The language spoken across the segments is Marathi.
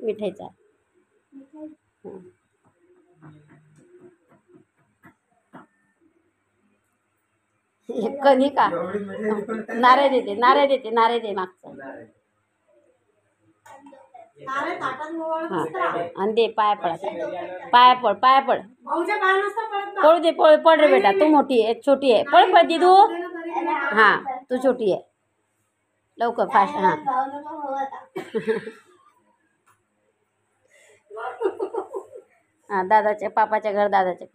मिठाईचा कणी का नारळ देते नारळ दे मागचा आणि दे पाय पड पळू दे पड रे बेटा तू मोठी आहे छोटी आहे पळ दिदू हां तू छोटी आहे लवकर फास्ट हां हां दादाच्या पापाच्या घर दादाच्या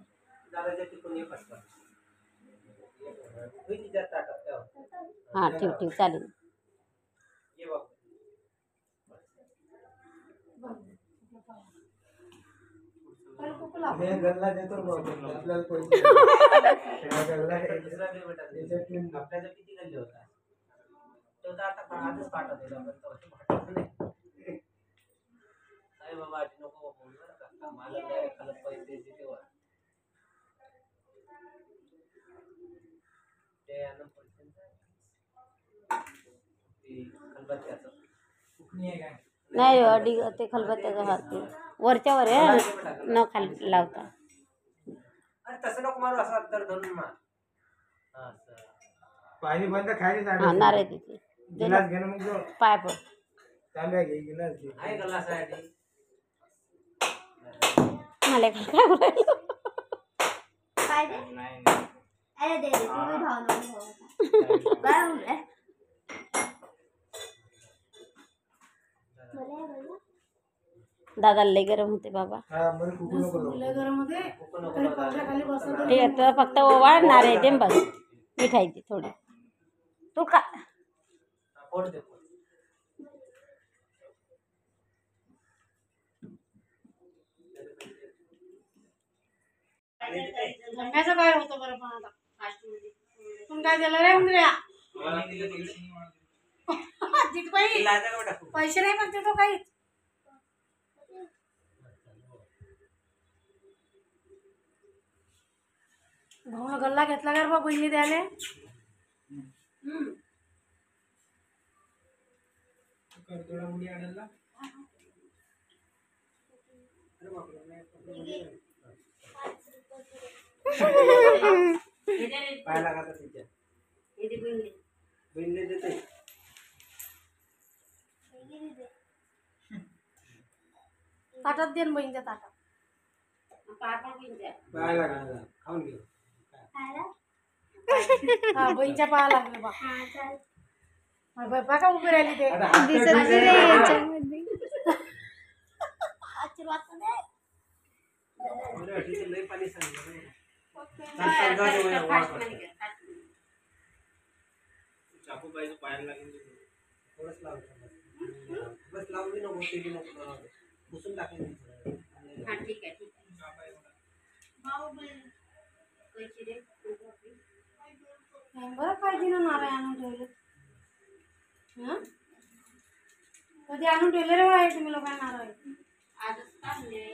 हां ठेव चालेल गल्ला देतो आपल्याला पैसे आपल्याला किती गल्ले होता तो तर आता आजच पाठवतो आपण नाही बाबा नको बोलू मला डायरेक्ट खालत पैसे द्यायचे तेव्हा ते खलबत्त्याचं फुकणी आहे काय नाही अडी ते खलबत्त्याचं हात वरच्या वर आहे न खाली लावता अरे तसं नको मारू असं तर धरून मार असं पाणी बंद खाली हां नारळ देते गिलास घे ना मग पाय पड तांब्या घे गिलास घे आहे गलास आहे आधी मला काय बोलायला काय दे नाही अरे दे तुम्ही भाव नको काय बोलले दादाला लय गरम होते बाबा लय गरम होते खाली बसत ठीक आहे तर फक्त ओवाळ नारळ दे बस मिठाई दे थोडी तू का धम्याचं काय होतं बरं पण आता तुम्ही काय दिलं रे उंदऱ्या पैसे नाही म्हणते तो काहीच भाऊला गल्ला घेतला का रे बा बहिणी द्यायला पाहायला का तिच्या बहिणीला देते ताटात दे ना बहिणीच्या ताटात पाहायला का खाऊन घे हा बहिणीच्या पाया लागले बा बाबा का उभी राहिली ते लय पाणी सांगितलं चाकू पाहिजे पायाला लागेल थोडंच लावतो बस लावून नको ते नको पुसून टाकेल ठीक आहे बरं पाहिजे ना नारळ आणून ठेवले कधी आणून ठेवले रे बाय तुम्ही लोकांना नारळ आजच आणले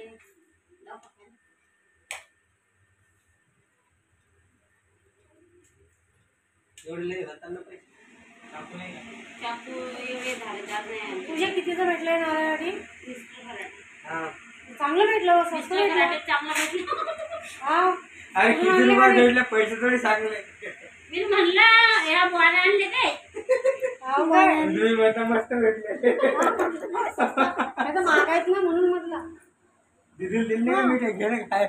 एवढे हातांना पैसे चाकू एवढे झाले तुझे कितीचं भेटलंय नारळासाठी हा चांगलं भेटलं स्वस्त भेटलं चांगला भेटलं हा अरे किती रुपये भेटले पैसे थोडी सांगले मी म्हणलं या बोळाने आणले काय तुम्ही म्हणता मस्त भेटले आता मागायच ना म्हणून म्हटलं दिदी दिली मी घे ना काय